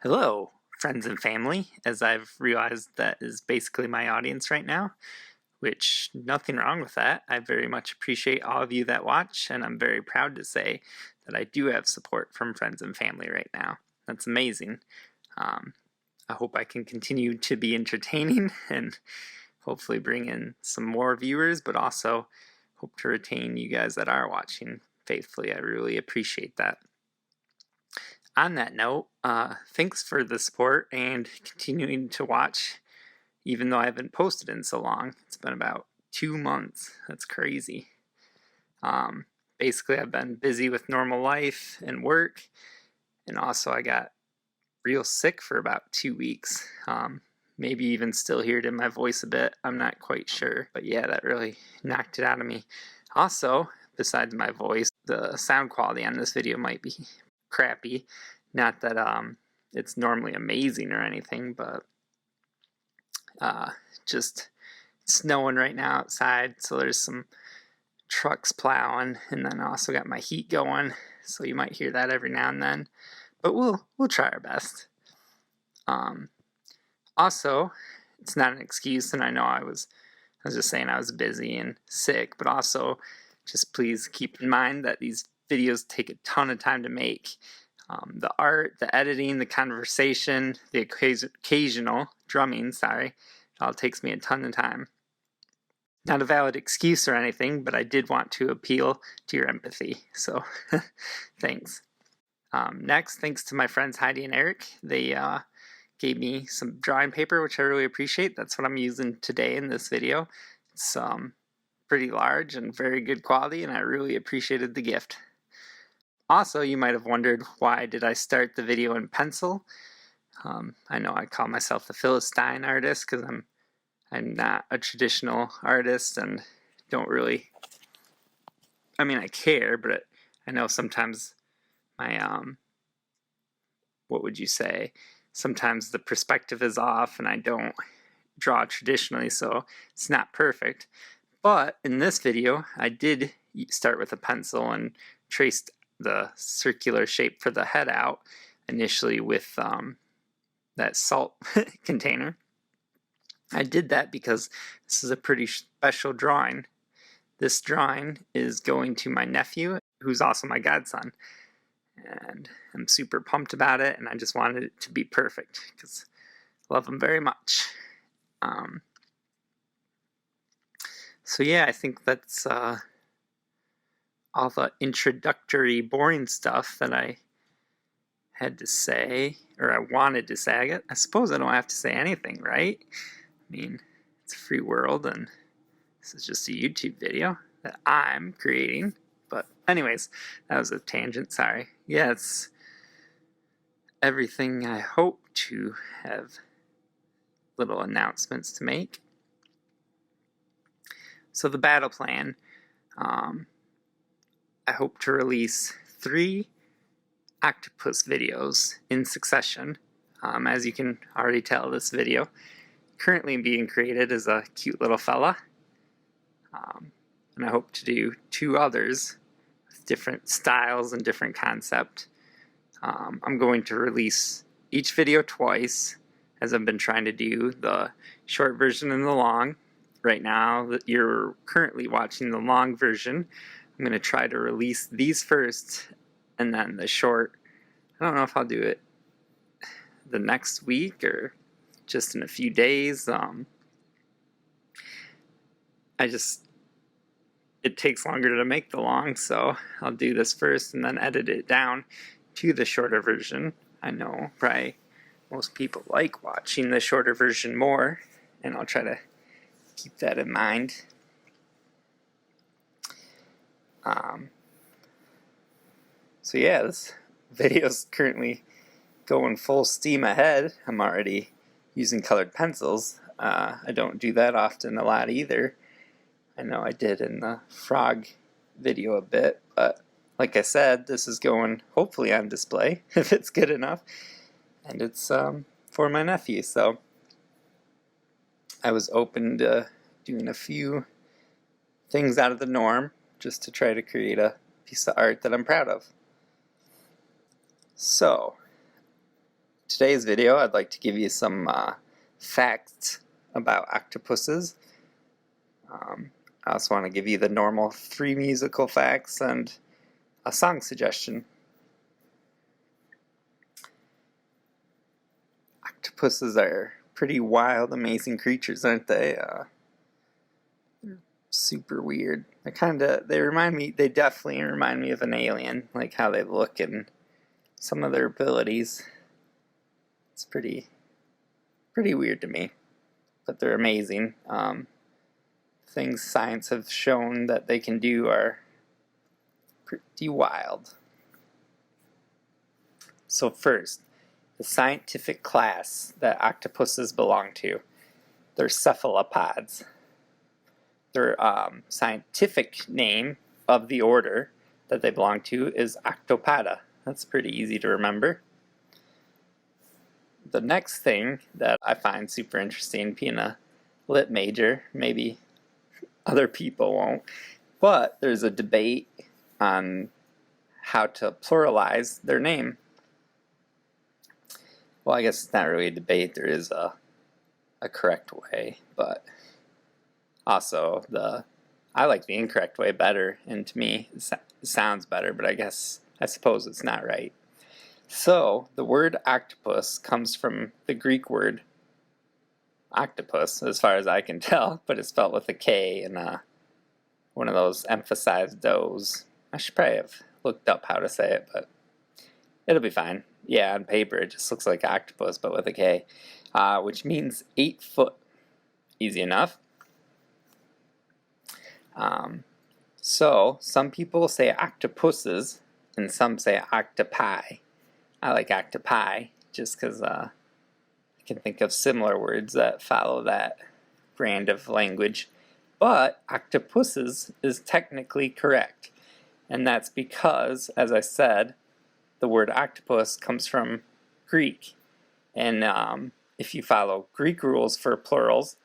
Hello, friends and family, as I've realized that is basically my audience right now, which nothing wrong with that. I very much appreciate all of you that watch, and I'm very proud to say that I do have support from friends and family right now. That's amazing. I hope I can continue to be entertaining and hopefully bring in some more viewers, but also hope to retain you guys that are watching faithfully. I really appreciate that. On that note, thanks for the support and continuing to watch, even though I haven't posted in so long. It's been about 2 months. That's crazy. Basically, I've been busy with normal life and work, and also I got real sick for about 2 weeks. Maybe even still hear it in my voice a bit. I'm not quite sure, but yeah, that really knocked it out of me. Also, besides my voice, the sound quality on this video might be crappy. Not that it's normally amazing or anything, but just snowing right now outside, so there's some trucks plowing, and then I also got my heat going, so you might hear that every now and then, but we'll try our best. Also, it's not an excuse, and I know I was just saying I was busy and sick, but also just please keep in mind that these videos take a ton of time to make. The art, the editing, the conversation, the occasional drumming, it all takes me a ton of time. Not a valid excuse or anything, but I did want to appeal to your empathy, so thanks. Next, thanks to my friends Heidi and Eric. They gave me some drawing paper, which I really appreciate. That's what I'm using today in this video. It's pretty large and very good quality, and I really appreciated the gift. Also, you might have wondered, why did I start the video in pencil? I know I call myself the Philistine artist because I'm not a traditional artist and don't really, I care, but I know sometimes my, what would you say, sometimes the perspective is off and I don't draw traditionally, so it's not perfect. But in this video, I did start with a pencil and traced the circular shape for the head out initially with that salt container. I did that because this is a pretty special drawing. This drawing is going to my nephew, who's also my godson, and I'm super pumped about it, and I just wanted it to be perfect because I love him very much. So yeah, I think that's all the introductory boring stuff that I had to say, or I wanted to say. I suppose I don't have to say anything, right? I mean, it's a free world, and this is just a YouTube video that I'm creating. But anyways, that was a tangent, sorry. Yeah, it's everything I hope to have little announcements to make. So the battle plan, I hope to release 3 octopus videos in succession. As you can already tell, this video currently being created is a cute little fella. And I hope to do 2 others with different styles and different concept. I'm going to release each video twice, as I've been trying to do the short version and the long. Right now, that you're currently watching the long version. I'm going to try to release these first, and then the short. I don't know if I'll do it the next week or just in a few days. It takes longer to make the long, so I'll do this first and then edit it down to the shorter version. I know probably most people like watching the shorter version more, and I'll try to keep that in mind. So yeah, this video's currently going full steam ahead. I'm already using colored pencils. I don't do that often a lot either. I know I did in the frog video a bit, but like I said, this is going hopefully on display if it's good enough, and it's for my nephew, so I was open to doing a few things out of the norm just to try to create a piece of art that I'm proud of. So today's video, I'd like to give you some facts about octopuses. I also want to give you the normal 3 musical facts and a song suggestion. Octopuses are pretty wild, amazing creatures, aren't they? They're super weird. They definitely remind me of an alien, like how they look and some of their abilities. It's pretty weird to me, but they're amazing. Things science have shown that they can do are pretty wild. So first, the scientific class that octopuses belong to, they're cephalopods. Their scientific name of the order that they belong to is Octopoda. That's pretty easy to remember. The next thing that I find super interesting, being a lit major, maybe other people won't, but there's a debate on how to pluralize their name. Well, I guess it's not really a debate. There is a correct way, but also I like the incorrect way better, and to me it sounds better, but I suppose it's not right. So the word octopus comes from the Greek word octopus, as far as I can tell, but it's spelled with a K and one of those emphasized O's. I should probably have looked up how to say it, but it'll be fine. Yeah, on paper it just looks like octopus, but with a K, which means 8 foot. Easy enough. So some people say octopuses, and some say octopi. I like octopi just because I can think of similar words that follow that brand of language. But octopuses is technically correct, and that's because, as I said, the word octopus comes from Greek, and if you follow Greek rules for plurals,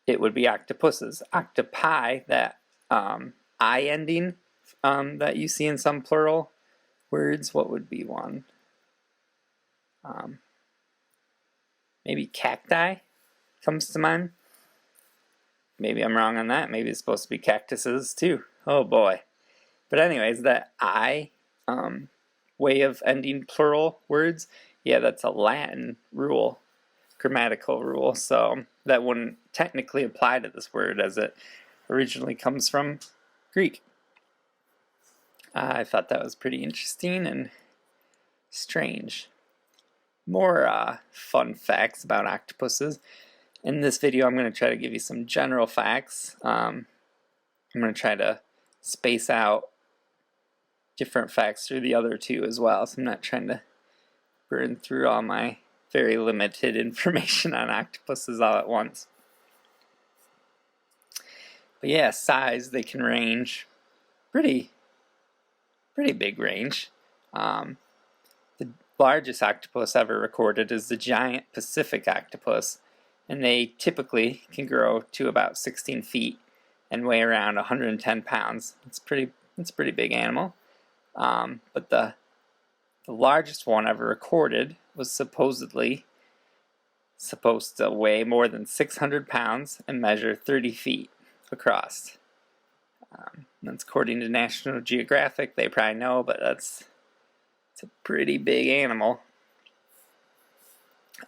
it would be octopuses. Octopi, that I ending that you see in some plural words, what would be one? Maybe cacti comes to mind. Maybe I'm wrong on that. Maybe it's supposed to be cactuses too. Oh boy. But anyways, that I way of ending plural words, yeah, that's a Latin rule, grammatical rule, so that wouldn't technically apply to this word as it originally comes from Greek. I thought that was pretty interesting and strange. More fun facts about octopuses. In this video, I'm going to try to give you some general facts. I'm going to try to space out different facts through the other two as well, so I'm not trying to burn through all my very limited information on octopuses all at once. But yeah, size, they can range pretty big range. The largest octopus ever recorded is the giant Pacific octopus, and they typically can grow to about 16 feet and weigh around 110 pounds. It's a pretty big animal. But the largest one ever recorded was supposedly supposed to weigh more than 600 pounds and measure 30 feet across. That's according to National Geographic. They probably know, but it's a pretty big animal.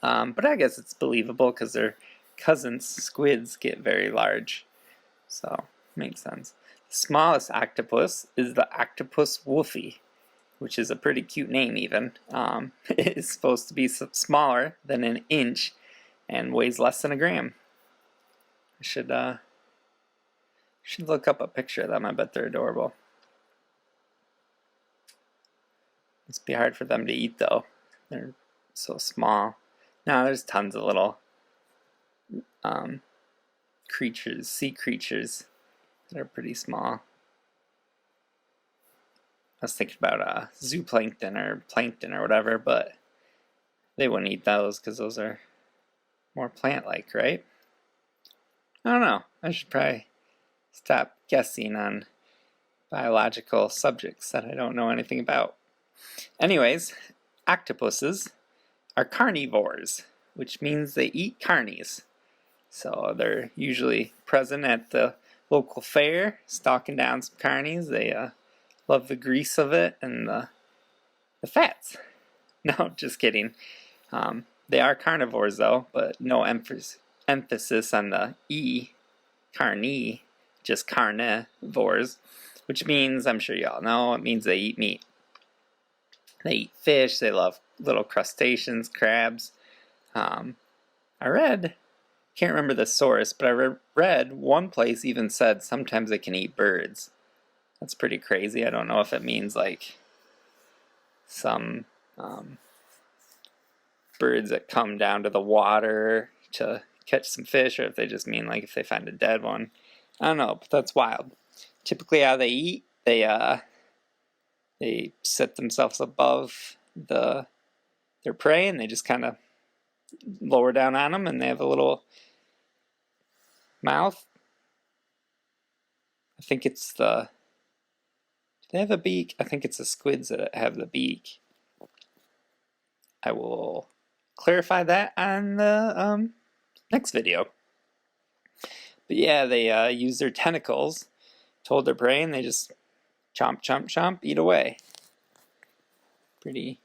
But I guess it's believable because their cousins, squids, get very large. So, makes sense. The smallest octopus is the octopus wolfie, which is a pretty cute name even. It is supposed to be smaller than an inch and weighs less than a gram. I should look up a picture of them. I bet they're adorable. Must be hard for them to eat though. They're so small. Now there's tons of little creatures, sea creatures that are pretty small. I was thinking about zooplankton or plankton or whatever, but they wouldn't eat those because those are more plant-like, right? I don't know. I should probably stop guessing on biological subjects that I don't know anything about. Anyways, octopuses, are carnivores, which means they eat carnies. So they're usually present at the local fair, stalking down some carnies. They love the grease of it and the fats. No, just kidding. They are carnivores though, but no emphasis on the E, carni, just carnivores, which means, I'm sure you all know, it means they eat meat. They eat fish, they love little crustaceans, crabs. I read, can't remember the source, but I read one place even said sometimes they can eat birds. That's pretty crazy. I don't know if it means like some birds that come down to the water to catch some fish, or if they just mean like if they find a dead one. I don't know, but that's wild. Typically how they eat, they set themselves above their prey, and they just kind of lower down on them, and they have a little mouth. I think it's do they have a beak? I think it's the squids that have the beak. I will clarify that on the next video. But yeah, they use their tentacles to hold their prey, and they just chomp, chomp, chomp, eat away. Pretty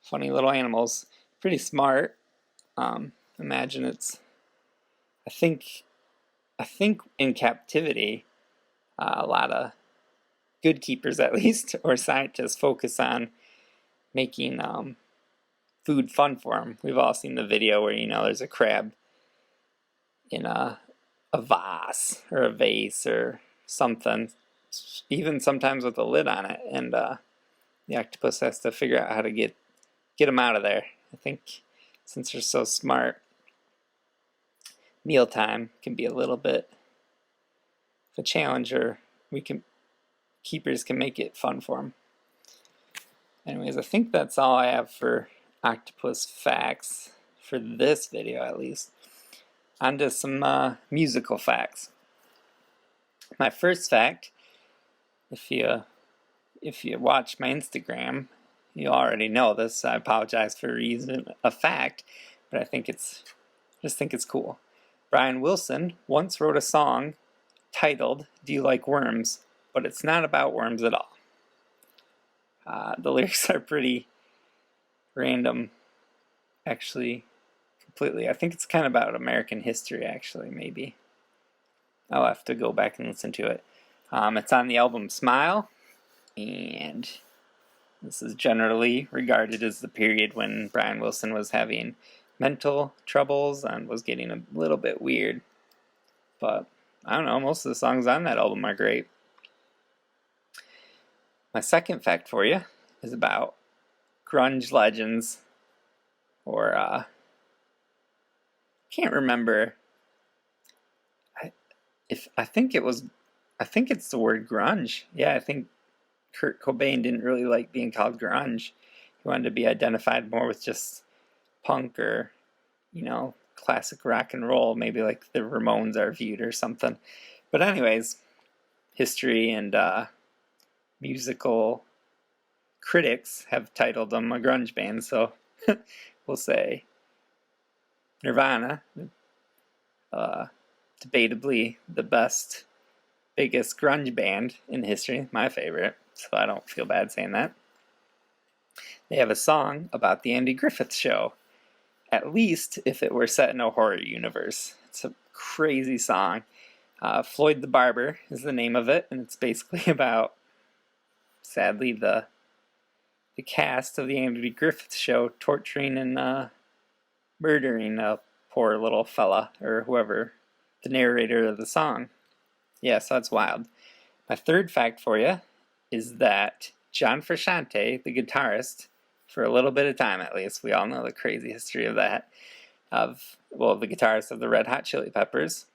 funny little animals. Pretty smart. Imagine it's, I think in captivity, a lot of good keepers at least, or scientists, focus on making food fun for them. We've all seen the video where, there's a crab in a vase or a vase or something, even sometimes with a lid on it, and the octopus has to figure out how to get them out of there. I think since they're so smart, mealtime can be a little bit of a challenge, or keepers can make it fun for them. Anyways, I think that's all I have for octopus facts for this video, at least. On to some musical facts. My first fact, if you watch my Instagram, you already know this. I apologize for using a fact, but I just think it's cool. Brian Wilson once wrote a song titled "Do You Like Worms?" but it's not about worms at all. The lyrics are pretty random, actually, completely. I think it's kind of about American history, actually, maybe. I'll have to go back and listen to it. It's on the album Smile, and this is generally regarded as the period when Brian Wilson was having mental troubles and was getting a little bit weird. But I don't know, most of the songs on that album are great. My second fact for you is about grunge legends, or can't remember. I think it's the word grunge. Yeah, I think Kurt Cobain didn't really like being called grunge. He wanted to be identified more with just punk or, classic rock and roll, maybe like the Ramones are viewed or something. But anyways, history and musical critics have titled them a grunge band, so we'll say Nirvana, debatably the biggest grunge band in history, my favorite, so I don't feel bad saying that. They have a song about the Andy Griffith Show, at least if it were set in a horror universe. It's a crazy song. Floyd the Barber is the name of it, and it's basically about, sadly, the cast of the Andy Griffith Show torturing and murdering a poor little fella, or whoever, the narrator of the song. Yeah, so that's wild. My third fact for you is that John Frusciante, the guitarist, for a little bit of time at least, we all know the crazy history of that, the guitarist of the Red Hot Chili Peppers,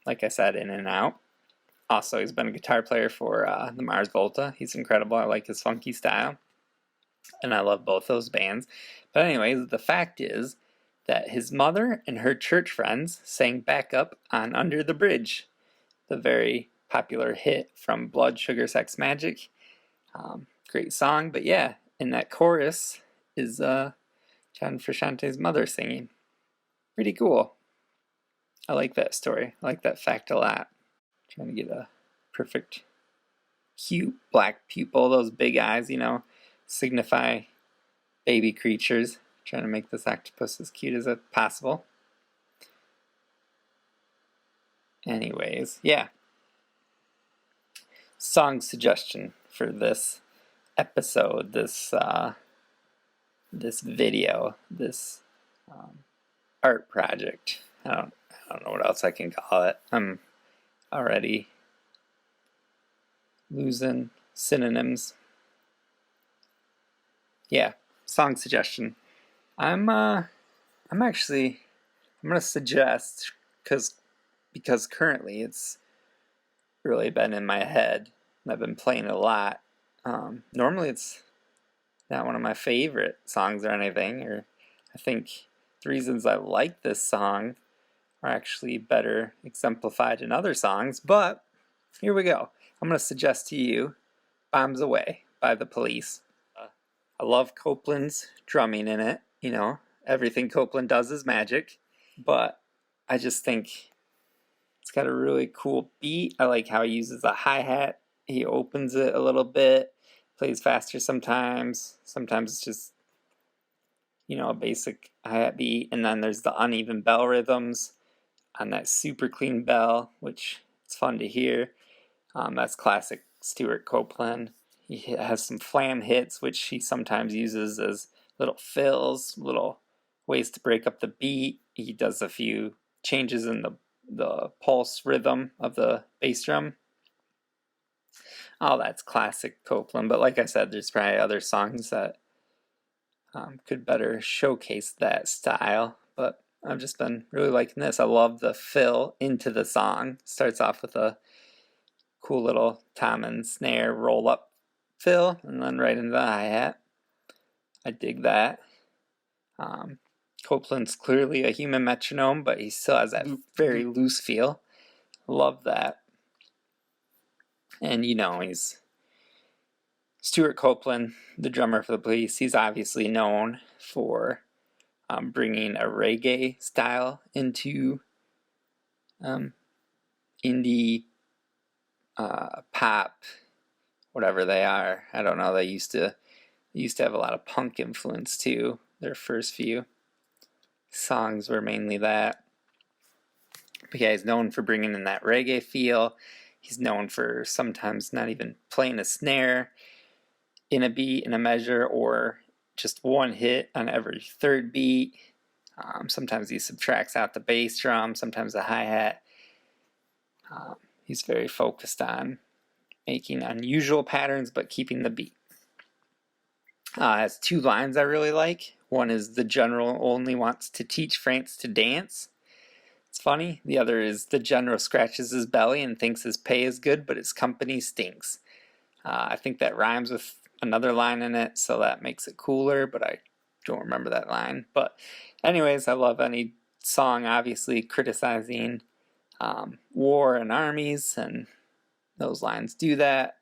like I said, In and Out. Also, he's been a guitar player for the Mars Volta. He's incredible. I like his funky style, and I love both those bands. But anyways, the fact is that his mother and her church friends sang backup on Under the Bridge, the very popular hit from Blood Sugar Sex Magik. Great song, but yeah, in that chorus is John Frusciante's mother singing. Pretty cool. I like that story. I like that fact a lot. Trying to get a perfect, cute black pupil. Those big eyes, signify baby creatures. Trying to make this octopus as cute as possible. Anyways, yeah. Song suggestion for this episode, this video, this art project. I don't know what else I can call it. I'm already losing synonyms. Yeah, song suggestion. I'm gonna suggest, because currently it's really been in my head and I've been playing it a lot. Normally it's not one of my favorite songs or anything, or I think the reasons I like this song are actually better exemplified in other songs, but here we go. I'm going to suggest to you Bombs Away by The Police. I love Copeland's drumming in it. Everything Copeland does is magic, but I just think it's got a really cool beat. I like how he uses a hi-hat. He opens it a little bit, plays faster sometimes. Sometimes it's just, a basic hi-hat beat. And then there's the uneven bell rhythms on that super clean bell, which it's fun to hear. That's classic Stuart Copeland. He has some flam hits, which he sometimes uses as little fills, little ways to break up the beat. He does a few changes in the pulse rhythm of the bass drum. Oh, that's classic Copeland. But like I said, there's probably other songs that could better showcase that style. But I've just been really liking this. I love the fill into the song. Starts off with a cool little tom and snare roll up fill, and then right into the hi-hat. I dig that. Copeland's clearly a human metronome, but he still has that very loose feel. Love that. And he's Stuart Copeland, the drummer for The Police. He's obviously known for bringing a reggae style into indie pop, whatever they are. I don't know. They used to have a lot of punk influence too. Their first few songs were mainly that. But yeah, he's known for bringing in that reggae feel. He's known for sometimes not even playing a snare in a beat, in a measure, or just one hit on every third beat. Sometimes he subtracts out the bass drum, sometimes the hi-hat. He's very focused on making unusual patterns but keeping the beat. Has two lines I really like. One is, "The general only wants to teach France to dance." It's funny. The other is, "The general scratches his belly and thinks his pay is good, but his company stinks." I think that rhymes with another line in it, so that makes it cooler, but I don't remember that line. But anyways, I love any song, obviously, criticizing war and armies, and those lines do that.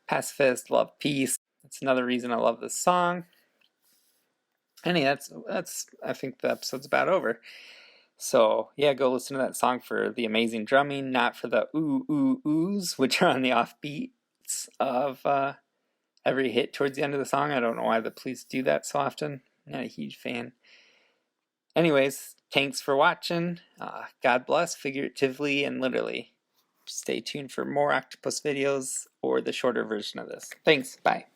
Pacifist, love peace. That's another reason I love this song. That's I think the episode's about over. So yeah, go listen to that song for the amazing drumming, not for the ooh ooh oohs, which are on the offbeats of every hit towards the end of the song. I don't know why the Police do that so often. I'm not a huge fan. Anyways, thanks for watching. God bless, figuratively and literally. Stay tuned for more octopus videos or the shorter version of this. Thanks. Bye.